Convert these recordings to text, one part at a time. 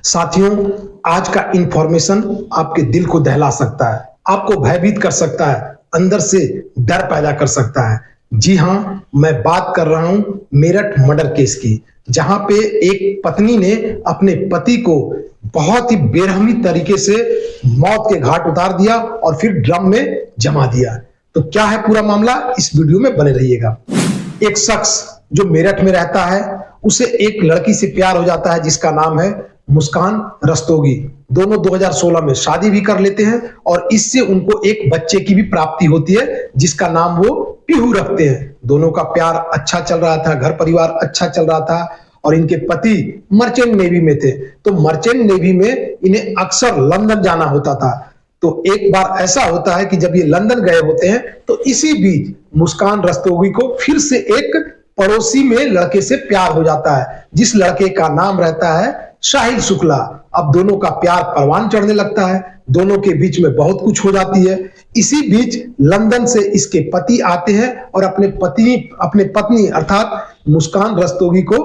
साथियों, आज का इंफॉर्मेशन आपके दिल को दहला सकता है, आपको भयभीत कर सकता है, अंदर से डर पैदा कर सकता है। जी हाँ, मैं बात कर रहा हूं मेरठ मर्डर केस की, जहां पे एक पत्नी ने अपने पति को बहुत ही बेरहमी तरीके से मौत के घाट उतार दिया और फिर ड्रम में जमा दिया। तो क्या है पूरा मामला, इस वीडियो में बने रहिएगा। एक शख्स जो मेरठ में रहता है, उसे एक लड़की से प्यार हो जाता है जिसका नाम है मुस्कान रस्तोगी। दोनों 2016 में शादी भी कर लेते हैं और इससे उनको एक बच्चे की भी प्राप्ति होती है जिसका नाम वो पीहू रखते हैं। दोनों का प्यार अच्छा चल रहा था, घर परिवार अच्छा चल रहा था और इनके पति मर्चेंट नेवी में थे। तो मर्चेंट नेवी में इन्हें अक्सर लंदन जाना होता था। तो एक बार ऐसा होता है कि जब ये लंदन गए होते हैं तो इसी बीच मुस्कान रस्तोगी को फिर से एक पड़ोसी में लड़के से प्यार हो जाता है, जिस लड़के का नाम रहता है शाहिद शुक्ला। अब दोनों का प्यार परवान चढ़ने लगता है, दोनों के बीच में बहुत कुछ हो जाती है। इसी बीच लंदन से इसके पति आते हैं और अपने पत्नी अर्थात मुस्कान रस्तोगी को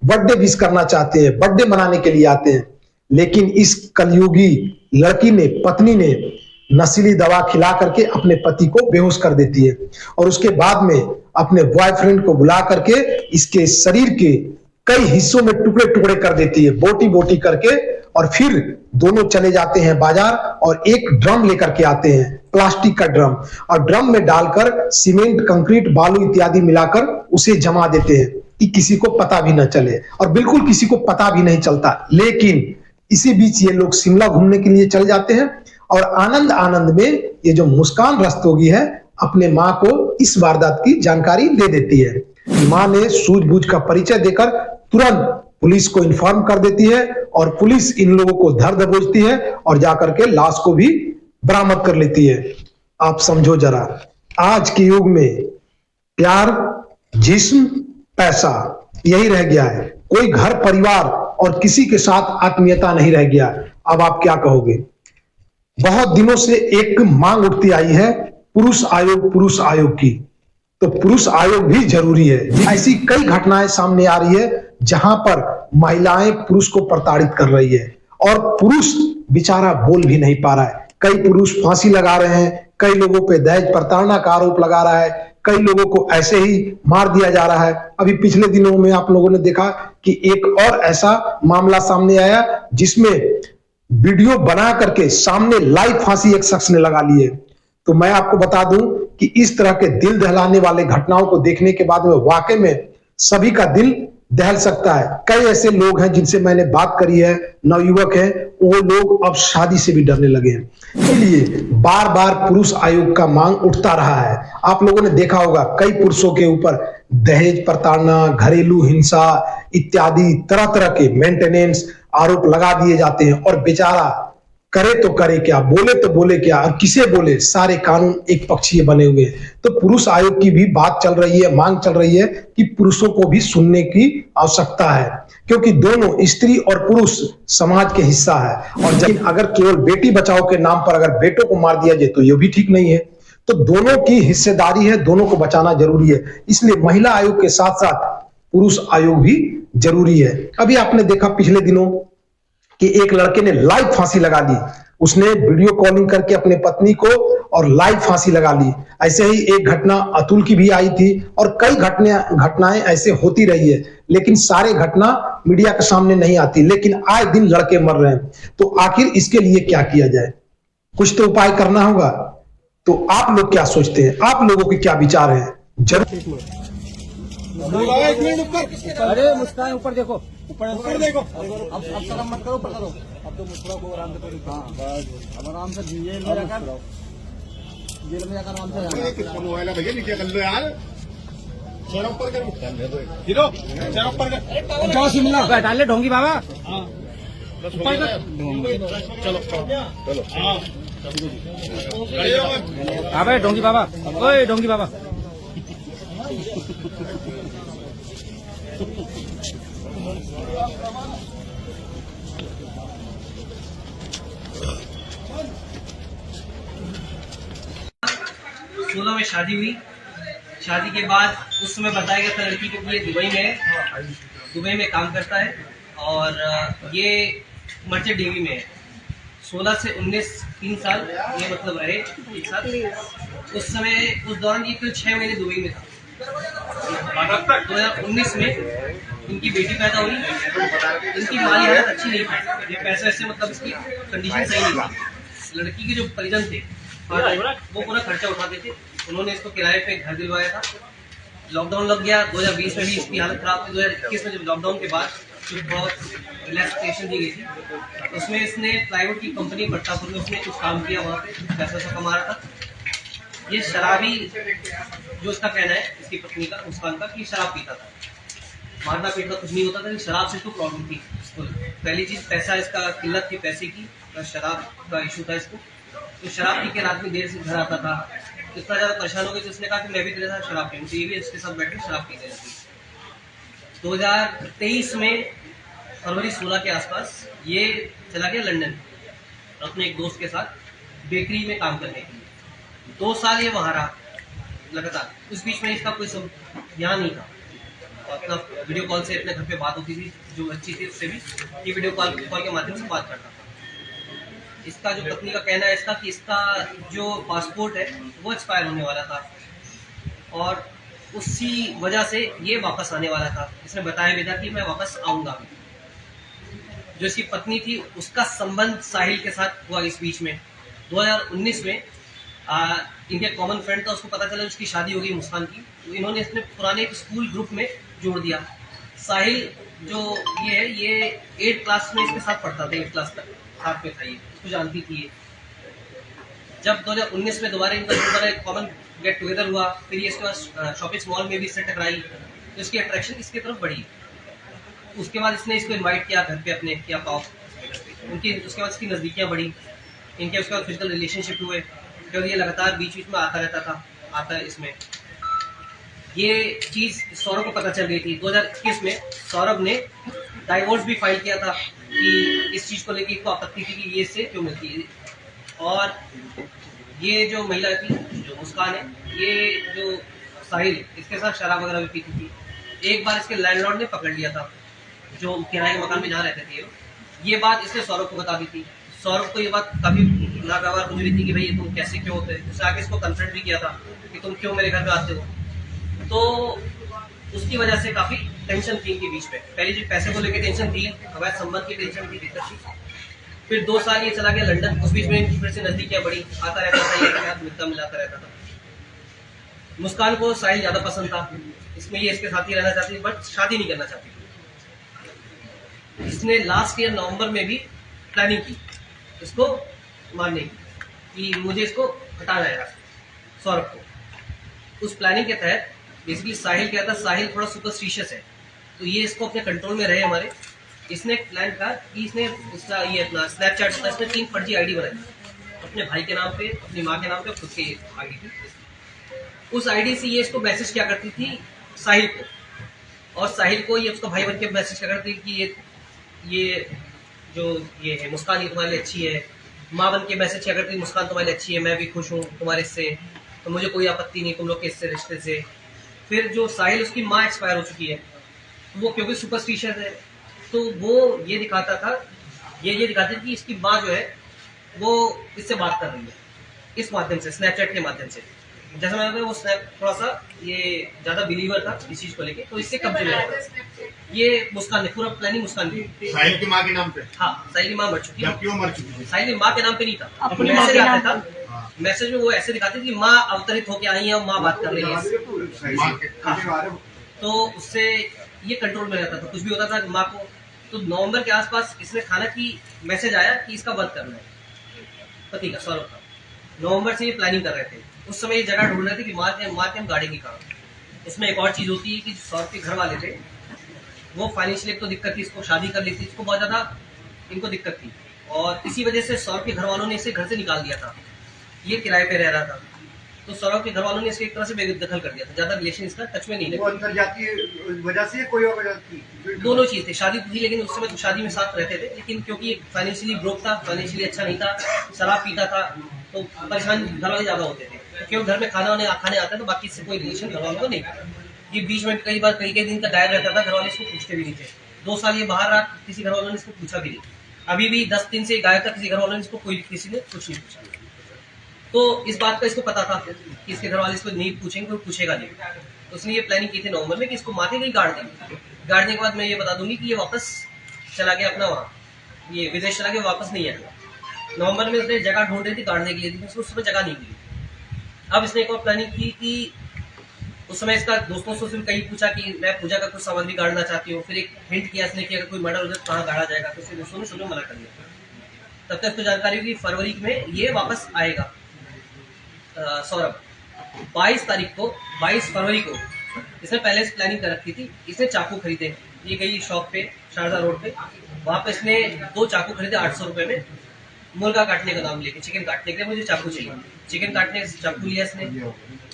बर्थडे विश करना चाहते हैं, बर्थडे मनाने के लिए आते हैं। लेकिन इस कलयुगी लड़की ने, पत्नी ने नशीली दवा खिला करके अपने पति को बेहोश कर देती है और उसके बाद में अपने बॉयफ्रेंड को बुला करके इसके शरीर के कई हिस्सों में टुकड़े टुकड़े कर देती है, बोटी बोटी करके। और फिर दोनों चले जाते हैं बाजार और एक ड्रम लेकर के आते हैं, प्लास्टिक का ड्रम, और ड्रम में डालकर सीमेंट, कंक्रीट, बालू इत्यादि मिलाकर उसे जमा देते हैं कि किसी को पता भी न चले। और बिल्कुल किसी को पता भी नहीं चलता। लेकिन इसी बीच ये लोग शिमला घूमने के लिए चल जाते हैं और आनंद आनंद में ये जो मुस्कान रस्तोगी है अपने माँ को इस वारदात की जानकारी दे देती है। माँ ने सूझबूझ का परिचय देकर तुरंत पुलिस को इन्फॉर्म कर देती है और पुलिस इन लोगों को धर दबोचती है और जाकर के लाश को भी बरामद कर लेती है। आप समझो जरा, आज के युग में प्यार, जिस्म, पैसा यही रह गया है। कोई घर परिवार और किसी के साथ आत्मीयता नहीं रह गया। अब आप क्या कहोगे? बहुत दिनों से एक मांग उठती आई है पुरुष आयोग की। तो पुरुष आयोग भी जरूरी है। ऐसी कई घटनाएं सामने आ रही है जहां पर महिलाएं पुरुष को प्रताड़ित कर रही है और पुरुष बेचारा बोल भी नहीं पा रहा है। कई पुरुष फांसी लगा रहे हैं, कई लोगों पे दहेज प्रताड़ना का आरोप लगा रहा है, कई लोगों को ऐसे ही मार दिया जा रहा है। अभी पिछले दिनों में आप लोगों ने देखा कि एक और ऐसा मामला सामने आया जिसमें वीडियो बना करके सामने लाइव फांसी एक शख्स ने लगा ली है। तो मैं आपको बता दूं कि इस तरह के दिल दहलाने वाले घटनाओं को देखने के बाद में वाकई में सभी का दिल दहल सकता है। कई ऐसे लोग हैं जिनसे मैंने बात करी है, नवयुवक हैं, वो लोग अब शादी से भी डरने लगे हैं। इसलिए बार बार पुरुष आयोग का मांग उठता रहा है। आप लोगों ने देखा होगा कई पुरुषों के ऊपर दहेज प्रताड़ना, घरेलू हिंसा इत्यादि तरह तरह के मेंटेनेंस आरोप लगा दिए जाते हैं और बेचारा करे तो करे क्या, बोले तो बोले क्या और किसे बोले, सारे कानून एक पक्षीय बने हुए हैं। तो पुरुष आयोग की भी बात चल रही है, मांग चल रही है कि पुरुषों को भी सुनने की आवश्यकता है, क्योंकि दोनों स्त्री और पुरुष समाज के हिस्सा है। और जब अगर केवल बेटी बचाओ के नाम पर अगर बेटों को मार दिया जाए तो ये भी ठीक नहीं है। तो दोनों की हिस्सेदारी है, दोनों को बचाना जरूरी है। इसलिए महिला आयोग के साथ साथ पुरुष आयोग भी जरूरी है। अभी आपने देखा पिछले दिनों कि एक लड़के ने लाइव फांसी लगा ली। उसने वीडियो कॉलिंग करके अपने पत्नी को और लाइव फांसी लगा ली। ऐसे ही एक घटना अतुल की भी आई थी और कई घटनाएं ऐसे होती रही है, लेकिन सारे घटना मीडिया के सामने नहीं आती। लेकिन आए दिन लड़के मर रहे हैं। तो आखिर इसके लिए क्या किया जाए? कुछ तो उपाय करना होगा। तो आप लोग क्या सोचते हैं? आप लोगों के क्या विचार हैं? जरूर। एक मिनट ऊपर। अरे मुस्कान ऊपर देखो, ऊपर देखो। अब शर्म मत करो, ऊपर करो। अब तो मुस्कुरा को आराम से करो। हाँ बस अब आराम से जेल में जाकर आराम से। किसका मोबाइल है भैया? नीचे कर लो यार। चेहरा ऊपर कर, हीरो चेहरा ऊपर कर। जाओ शिमला डाल ले ढोंगी बाबा। हाँ ऊपर कर। चलो चलो हाँ भाई ढोंगी बाबा, ओए ढोंगी बाबा। सोलह में शादी हुई। शादी के बाद उस समय बताया गया था लड़की को कि ये दुबई में काम करता है और ये मर्चेंट नेवी में है। 16 से 19 3 साल ये मतलब रहे एक साथ। उस समय उस दौरान ये कुल 6 महीने दुबई में था। 2019 में इनकी बेटी पैदा हुई। इनकी माली हालत अच्छी नहीं थी, ये पैसे वैसे मतलब इसकी कंडीशन सही नहीं थी। लड़की के जो परिजन थे वो पूरा खर्चा उठाते थे। उन्होंने इसको किराए पे घर दिलवाया था। लॉकडाउन लग गया 2020 में भी इसकी हालत खराब थी। 2021 में जब लॉकडाउन के बाद जो बहुत रिलैक्सेशन दी गई थी उसमें इसने प्लाईवुड की कंपनी पट्टापुर में उसने कुछ काम किया, वहाँ पे पैसा कमा रहा था। ये शराबी, जो इसका कहना है इसकी पत्नी का, मुस्कान का, कि शराब पीता था। मारना पीटना कुछ नहीं होता था, शराब से इसको प्रॉब्लम थी। पहली चीज पैसा, इसका किल्लत थी पैसे की, शराब का इशू था इसको। तो शराब पी के रात में देर से घर आता था। इतना ज्यादा परेशान हो गए तो उसने कहा कि मैं भी तेरे साथ शराब पीऊँ, तो ये भी इसके साथ बैठ के शराब पीते रहती। 2023 में फरवरी 16 के आसपास ये चला गया लंदन अपने एक दोस्त के साथ बेकरी में काम करने के लिए। 2 साल ये वहाँ रहा लगातार। उस बीच में इसका कोई ध्यान नहीं था। अपना वीडियो कॉल से अपने घर पे बात होती थी, जो अच्छी थी उससे भी ये वीडियो कॉल के माध्यम से बात करता था। इसका जो पत्नी का कहना है इसका कि इसका जो पासपोर्ट है वो एक्सपायर होने वाला था और उसी वजह से ये वापस आने वाला था। इसने बताया भी था कि मैं वापस आऊंगा। जो इसकी पत्नी थी उसका संबंध साहिल के साथ हुआ इस बीच में। 2019 में इनके कॉमन फ्रेंड था, उसको पता चला उसकी शादी हो गई मुस्कान की, तो इन्होंने अपने पुराने एक स्कूल ग्रुप में जोड़ दिया। साहिल जो ये है ये 8th क्लास में इसके साथ पढ़ता था, 8th क्लास तक साथ में था, ये उसको जानती थी ये। जब 2019 में दोबारा इनका एक कॉमन गेट टुगेदर हुआ, फिर ये इसके बाद शॉपिंग मॉल में भी इससे टकराई, तो इसकी अट्रैक्शन इसकी तरफ बढ़ी। उसके बाद इसने इसको इनवाइट किया घर पे अपने, क्या पाओ उनकी, उसके बाद इसकी नज़दीकियाँ बढ़ी, इनके उसके बाद फिजिकल रिलेशनशिप हुए, क्योंकि ये लगातार बीच बीच में आता रहता था। आता है इसमें ये चीज़ सौरभ को पता चल गई थी। 2021 में सौरभ ने डाइवोर्स भी फाइल किया था कि इस चीज़ को लेकर इसको आपत्ति थी कि ये इससे क्यों मिलती है। और ये जो महिला थी जो मुस्कान है, ये जो साहिल इसके साथ शराब वगैरह भी पीती थी। एक बार इसके लैंडलॉर्ड ने पकड़ लिया था, जो किराए के मकान में जहाँ रहते थे। ये बात इसने सौरभ को बता दी थी। सौरभ को ये बात काफ़ी नागवार गुजरी थी कि भाई तुम कैसे क्यों होते हैं। उसने आके इसको कन्फ्रंट भी किया था कि तुम क्यों मेरे घर पे आते हो। तो उसकी वजह से काफ़ी टेंशन थी इनके बीच में। पहले जो पैसे को लेकर टेंशन थी, अवैध संबंध की टेंशन थी, दिक्कत थी। फिर 2 साल ये चला गया लंदन। उस बीच में इनकी फिर से नजदीकियाँ बढ़ी, आता रहता था, ये साथ मिलता मिलाता रहता था। मुस्कान को साहिल ज़्यादा पसंद था, इसमें ये इसके साथ ही रहना चाहती थी, बट शादी नहीं करना चाहती थी। इसने लास्ट ईयर नवंबर में भी प्लानिंग की इसको मारने की, कि मुझे इसको हटाना है सौरभ को। उस प्लानिंग के तहत बेसिकली साहिल क्या था, साहिल थोड़ा सुपरस्टिशियस है, तो ये इसको अपने कंट्रोल में रहे हमारे। इसने प्लान था कि इसने इसका ये अपना स्नैपचैट था, इसने 3 फर्जी आईडी बनाई, अपने भाई के नाम पे, अपनी माँ के नाम पे, खुद के आईडी थी। उस आईडी से ये इसको मैसेज क्या करती थी साहिल को, और साहिल को ये उसका भाई बन के मैसेज क्या करती थी कि ये जो ये है मुस्कान, ये तुम्हारे लिए अच्छी है। माँ बन के मैसेज क्या करती थी, मुस्कान तुम्हारे लिए अच्छी है, मैं भी खुश हूँ तुम्हारे से, तो मुझे कोई आपत्ति नहीं तुम लोग के इससे रिश्ते से। फिर जो साहिल, उसकी माँ एक्सपायर हो चुकी है, वो क्योंकि सुपरस्टिशियस है, तो वो ये दिखाता था, ये दिखाती थी कि इसकी माँ जो है वो इससे बात कर रही है इस माध्यम से, स्नैपचैट के माध्यम से। जैसा मैंने बताया वो स्नैप थोड़ा सा ये ज़्यादा बिलीवर था इस चीज़ को लेके, तो इससे कब्जे में था। ये मुस्कान ने पूरा प्लानिंग मुस्कान की, साहिल की माँ के नाम पे। हाँ, साहिल की माँ मर चुकी है। क्यों मर चुकी है? साहिल की माँ के नाम पे नहीं था, अपनी माँ के नाम था। मैसेज में वो ऐसे दिखाती थी कि माँ अवतरित होके आई है और माँ बात कर रही है, तो उससे ये कंट्रोल में रहता था। कुछ भी होता था माँ को, तो नवंबर के आसपास इसने खाना की मैसेज आया कि इसका वध करना है, पति का, सौरभ का। नवंबर से ये प्लानिंग कर रहे थे। उस समय ये जगह ढूंढ रहे थे कि मार के हम गाड़ेंगे कहाँ। इसमें एक और चीज़ होती है कि सौरभ के घर वाले थे, वो फाइनेंशियली तो दिक्कत थी, इसको शादी कर ली थी, इसको बहुत ज़्यादा इनको दिक्कत थी, और इसी वजह से सौरभ के घर वालों ने इसे घर से निकाल दिया था। ये किराए पे रह रहा था, तो सौरभ के घर वालों ने इसको एक तरह से बेदखल कर दिया था, ज़्यादा रिलेशन इसका टच में नहीं लगा। अंदर जाती वजह से कोई और वजह थी? दोनों चीज़ थी, शादी थी, लेकिन उस समय तो शादी में साथ रहते थे, लेकिन क्योंकि फाइनेंशियली ब्रोक था, फाइनेंशियली अच्छा नहीं था, शराब पीता था, तो परेशान घर वाले ज़्यादा होते थे। क्योंकि घर में खाने आता तो बाकी से कोई रिलेशन घर वालों को नहीं था। ये बीच में कई बार कई दिन का दायर रहता था, घर वाले इसको पूछते भी नहीं थे। 2 साल ये बाहर रहा, किसी घर वालों ने इसको पूछा भी नहीं। अभी भी 10 दिन से गायब था, किसी घर वालों ने इसको किसी ने कुछ नहीं पूछा। तो इस बात का इसको पता था कि इसके घर वाले इसको नहीं पूछेंगे, कोई पूछेगा नहीं। तो उसने ये प्लानिंग की थी नवंबर में कि इसको माथे कहीं गाड़ देंगे। गाड़ने के बाद मैं ये बता दूंगी कि ये वापस चला गया अपना वहाँ, ये विदेश चला गया, वापस नहीं आएगा। नवंबर में उसने जगह ढूंढ रही थी गाड़ने के लिए, लेकिन उसको उस समय जगह नहीं मिली। अब इसने एक और प्लानिंग की कि उस समय इसका दोस्तों से उसने कहीं पूछा कि मैं पूजा का कुछ सामग्री गाड़ना चाहती हूँ। फिर एक हिंट किया इसने कि अगर कोई मर्डर हो जाए तो कहाँ गाड़ा जाएगा, तो उसके दोस्तों ने सुनो मना कर दिया। तब तक इसको जानकारी हुई फरवरी में ये वापस आएगा। सौरभ 22 फरवरी को इसने पहले से प्लानिंग कर रखी थी। इसने चाकू खरीदे, ये गई शॉप पे शारदा रोड पे, वहां पे इसने 2 चाकू खरीदे 800 रुपए में, मुर्गा काटने का नाम लेके, चिकन काटने के लिए मुझे चाकू चाहिए। चिकन काटने का चाकू लिया इसने,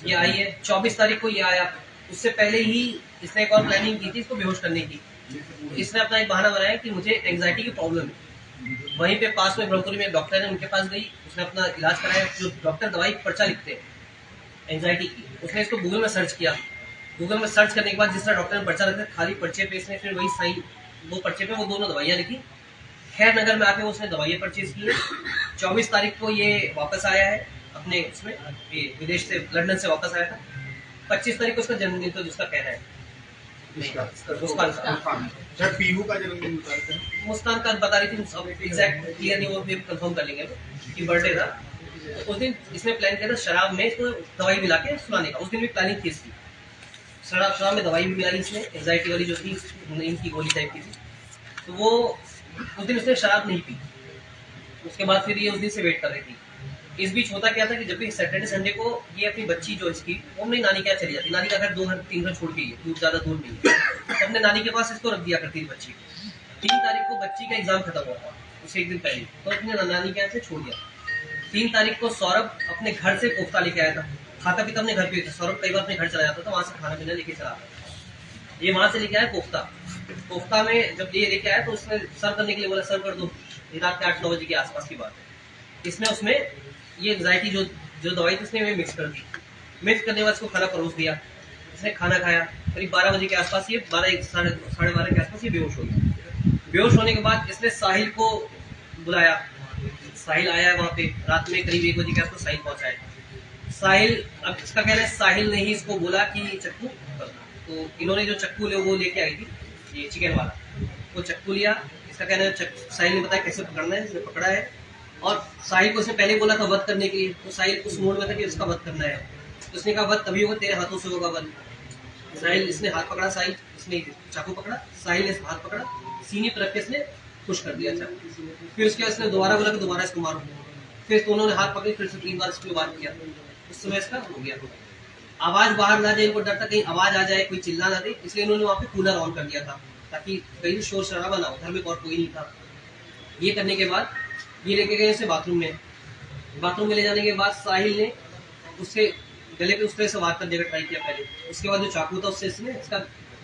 ये आई है 24 तारीख को ये आया। उससे पहले ही इसने एक और प्लानिंग की थी इसको बेहोश करने की। इसने अपना एक बहाना बनाया कि मुझे एंग्जाइटी की प्रॉब्लम है। वहीं पे पास में ब्रह्मपुरी में एक डॉक्टर है, उनके पास गई, उसने अपना इलाज कराया। जो डॉक्टर दवाई पर्चा लिखते हैं एंग्जाइटी की, उसने इसको गूगल में सर्च किया। गूगल में सर्च करने के बाद जिस तरह डॉक्टर ने पर्चा रखा खाली पर्चे पे, इसने फिर वही साइन वो पर्चे पे वो दोनों दवाइयाँ लिखी। खैर नगर में आके उसने दवाइयाँ परचेज की है। 24 तारीख को ये वापस आया है अपने उसमें, ये विदेश से लंदन से वापस आया था। 25 तारीख को उसका जन्मदिन, तो जिसका कहना है मुस्कान का, पीहू का जन्मदिन बता रहे थे। मुस्कान का बता रही थी, एग्जैक्ट क्लियर नहीं, वो भी कंफर्म कर लेंगे कि बर्थडे था। उस दिन इसने प्लान किया था शराब में इसको दवाई मिला के सुनाने का। उस दिन भी प्लानिंग थी इसकी, शराब में दवाई भी मिलाई इसने, एंग्जाइटी वाली जो थी इनकी गोली टाइप की थी। तो वो उस दिन उसने शराब नहीं पी। उसके बाद फिर ये उस दिन से वेट कर रही थी। इस बीच होता क्या था कि जब भी सैटरडे संडे को ये अपनी बच्ची जो इसकी, वो अपनी नानी के यहाँ चली जाती। नानी का घर 2-3 घर छोड़ के ही है, दूर ज्यादा दूर नहीं है। तो अपने नानी के पास इसको रख दिया करती थी बच्ची को। 3 तारीख को बच्ची का एग्जाम खत्म हुआ था, उससे एक दिन पहले, तो अपने नानी के यहाँ से छोड़ दिया। 3 तारीख को सौरभ अपने घर से कोफ्ता लेके आया था। खाता पीता अपने घर पे था। सौरभ कई बार अपने घर चला जाता था, वहां से खाना पीना लेके चला आता। ये वहां से लेके आया कोफ्ता। कोफ्ता में जब ये लेके आया तो उसने सर्व करने के लिए बोला सर्व कर दो। रात के 8-9 बजे के आसपास की बात है। इसने उसमें ये एंग्जाइटी जो दवाई थी उसने मिक्स कर दी। मिक्स करने के बाद इसको खाना परोस दिया। इसने खाना खाया। करीब 12 बजे के आसपास, ये 12 12:30 के आसपास ये बेहोश हो गया। बेहोश होने के बाद इसने साहिल को बुलाया। साहिल आया वहाँ पे रात में करीब 1 बजे के आसपास साहिल पहुंचा है। साहिल, अब इसका कहना है साहिल ने ही इसको बोला कि चक्कू, तो इन्होंने जो चक्कू वो लेके आई थी, ये चिकन वाला, वो चक्कू लिया। इसका कहना है साहिल ने बताया कैसे पकड़ना है, इसने पकड़ा है। और साहिल को उसने पहले बोला था वध करने के लिए, तो साहिल उस मूड में था कि उसका वध करना है। तो उसने कहा वध तभी होगा, तेरे हाथों से होगा वध। साहिल, इसने हाथ पकड़ा, साहिल इसने चाकू पकड़ा, साहिल ने हाथ पकड़ा, सीने पर रख के इसने खुश कर दिया चाकू। फिर उसके बाद इसने दोबारा बोला कि दोबारा इसको मारो। फिर दोनों ने हाथ पकड़े, फिर से 3 बार इसको वार किया। उस समय इसका हो गया। आवाज बाहर ना जाए, इनको डर था कहीं आवाज आ जाए, कोई चिल्ला ना दे, इसलिए इन्होंने वहाँ पे कूलर ऑन कर दिया था ताकि कहीं शोर शराबा ना हो। घर में और कोई नहीं था। ये करने के बाद ये लेके गए इसे बाथरूम में। बाथरूम में ले जाने के बाद साहिल ने उससे गले पे उस तरह से वार करने का ट्राई किया पहले। उसके बाद जो चाकू था उससे इसने इसका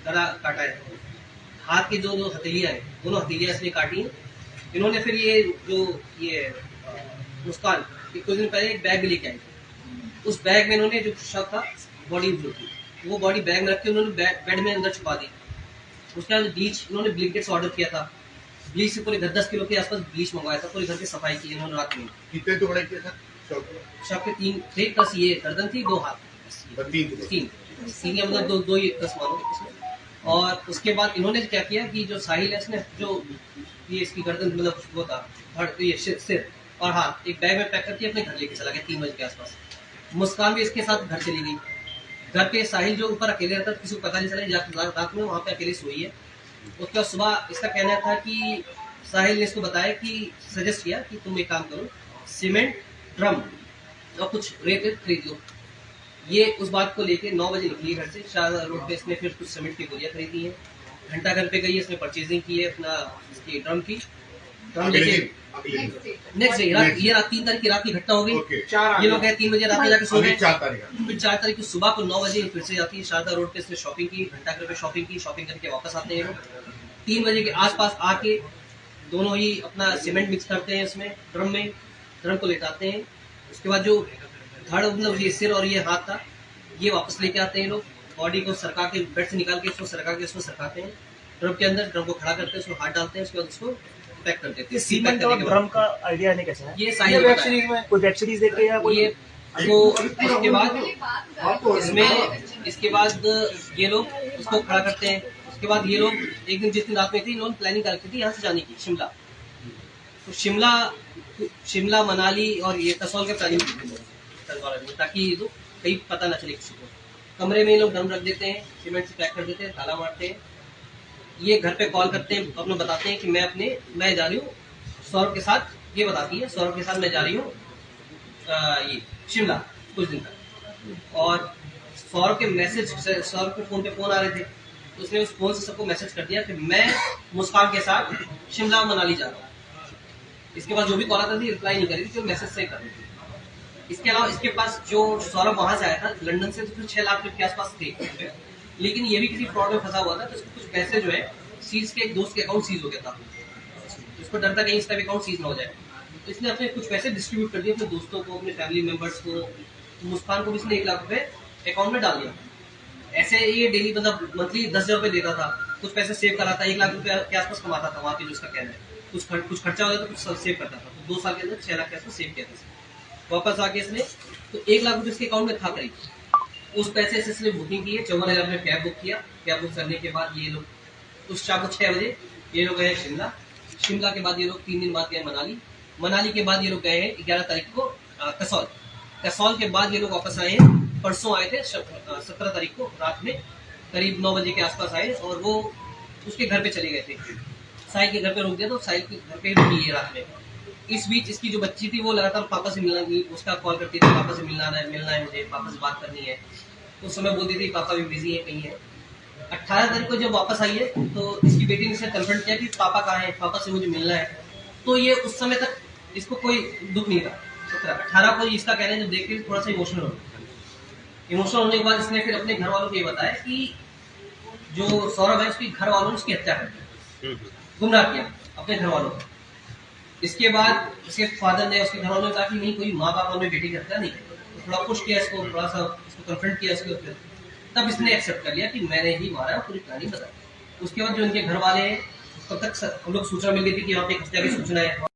गला काटा है। हाथ की जो हथेलियां हैं, दोनों हथेलियां इसने काटी हैं। इन्होंने फिर ये मुस्कान कुछ दिन पहले एक बैग भी लेके आई। उस बैग में इन्होंने जो शव था, बॉडी जो थी, वो बॉडी बैग में रख के उन्होंने बेड में अंदर छुपा दी। उसके बाद ब्लीच इन्होंने ब्लिंकेट से ऑर्डर किया था। ब्लीच से पूरे 10 किलो के आसपास ब्लीच मंगवाया था। पूरे घर की सफाई की इन्होंने रात में। कितने टुकड़े किए था शव के 3 कस ये गर्दन थी, 2 हाथ, 3 या मतलब 2 ही कस मारो इसमें। और उसके बाद इन्होंने क्या किया कि जो साहिल है इसने जो ये इसकी गर्दन मतलब वो था, ये सिर और हाथ एक बैग में पैक करके अपने घर लेके चला गया 3 बजे के आसपास। मुस्कान भी इसके साथ घर चली गई। घर पे साहिल जो ऊपर अकेले रहता था, किसी को पता नहीं चला, रात में वहाँ पे अकेले सोई है। उसके बाद सुबह इसका कहना था कि साहिल ने इसको बताया कि सजेस्ट किया कि तुम एक काम करो, सीमेंट ड्रम और कुछ रेत खरीद लो। ये उस बात को लेके 9 बजे निकली घर से। शारदा रोड पे इसने फिर कुछ सीमेंट की गोलियां खरीदी हैं। घंटा घर पे गई, इसने परचेजिंग की है अपना इसकी ड्रम की। ड्रम लेके नेक्स्ट डे ये रात 3 तारीख की रात की घटना हो गई। ये लोग 3 बजे रात में जाके सो गए। 4 तारीख की सुबह को 9 बजे फिर से जाती है शारदा रोड पे। इसने शॉपिंग की, घंटा घर पे शॉपिंग की, शॉपिंग करके वापस आते हैं। 3 बजे के आसपास आके दोनों ही अपना सीमेंट मिक्स करते हैं इसमें ड्रम में, ड्रम को लेटाते हैं। उसके बाद जो धड़ मतलब ये सिर और ये हाथ था, ये वापस लेके आते हैं लोग। बॉडी को सरका के बेड से निकाल के इसको सरका के इसको सरकाते हैं ड्रम के अंदर। ड्रम को खड़ा करते हैं, उसमें हाथ डालते हैं। उसके बाद उसको पैक कर देते हैं। पैक सीमेंट करने और के ड्रम का आइडिया नहीं कैसा है? ये साइज होता है। कोई वेब सीरीज देख के या कोई ये तो इसके बाद ये लोग उसको खड़ा करते हैं। उसके बाद ये लोग एक दिन जिस दिन रात में थी, इन्होंने प्लानिंग कर रखी थी यहाँ से जाने की शिमला। तो शिमला मनाली और ये कसौल के प्लानिंग की थी, ताकि ये लोग कहीं पता ना चले किसी को। कमरे में ये लोग ड्रम रख देते हैं, सीमेंट से पैक कर देते हैं, ताला मारते हैं। ये घर पे कॉल करते हैं, अपने बताते हैं कि मैं जा रही हूँ सौरभ के साथ, ये बताती है सौरभ के साथ मैं जा रही हूँ ये शिमला कुछ दिन तक। और सौरभ के फोन पे फोन आ रहे थे, तो उसने उस फोन से सबको मैसेज कर दिया कि मैं मुस्कान के साथ शिमला मनाली जा रहा हूँ। इसके बाद जो भी कॉल आता थी रिप्लाई नहीं करी थी, तो मैसेज से कर रही थी। इसके अलावा इसके पास जो सौरभ वहां से आया था लंदन से, तो 6 लाख रुपए के आसपास थे, लेकिन ये भी किसी फ्रॉड में फंसा हुआ था। तो इसको कुछ पैसे जो है सीज के एक दोस्त के अकाउंट सीज हो गया था, इसको डर था कहीं इसका भी अकाउंट सीज ना हो जाए। तो इसने अपने कुछ पैसे डिस्ट्रीब्यूट कर दिए अपने दोस्तों को, अपने फैमिली मेंबर्स को। मुस्कान को भी इसने 1 लाख रुपए अकाउंट में डाल दिया। ऐसे ये डेली मतलब मंथली 10,000 रुपए देता था, कुछ पैसे सेव करा था, 1 लाख रुपए के आसपास कमाता था वहाँ पे, जो उसका कहना है। कुछ खर्चा हो जाता तो कुछ सेव करता था। तो 2 साल के अंदर 6 लाख के आसपास सेव किया था। वापस आके इसने तो 1 लाख रुपए इसके अकाउंट में था करीब। उस पैसे से इसने बुकिंग की है, 54,000 में कैब बुक किया। कैब बुक करने के बाद ये लोग उस शाम को 6 बजे ये लोग गए शिमला। शिमला के बाद ये लोग 3 दिन बाद गए मनाली के बाद ये लोग गए हैं 11 तारीख को कसौल के बाद ये लोग वापस आए हैं। परसों आए थे 17 तारीख को रात में करीब 9 बजे के आसपास आए, और वो उसके घर पे चले गए थे। साहिल के घर पे रोक दिया, तो साहिल के घर पे रुकी है रात में। इस बीच इसकी जो बच्ची थी वो लगातार पापा से मिलना, उसका कॉल करती थी, पापा से मिलना है मुझे, पापा से बात करनी है। उस समय बोलती थी पापा भी बिजी है, कहीं है। 18 तारीख को जब वापस आई है, तो इसकी बेटी ने इसे कन्फर्म किया कि पापा कहाँ है, पापा से मुझे मिलना है। तो ये उस समय तक इसको कोई दुख नहीं था। 18 को इसका कहना है, जब देख के थोड़ा सा इमोशनल होने के बाद इसने फिर अपने घर वालों को ये बताया कि जो सौरभ है उसके घर वालों ने उसकी हत्या कर दी, गुमराह किया अपने घर वालों को। इसके बाद उसके फादर ने, उसके घर वालों ने कहा कि नहीं, कोई माँ बाप अपने बेटी की हत्या नहीं की। तो थोड़ा पुश किया इसको, थोड़ा सा इसको कन्फ्रंट किया इसके ऊपर, तब इसने एक्सेप्ट कर लिया कि मैंने ही मारा, पूरी कहानी बताई। उसके बाद जो इनके घर वाले हैं, तब तक हम लोग सूचना मिल गई थी कि यहाँ पे हत्या की सूचना है।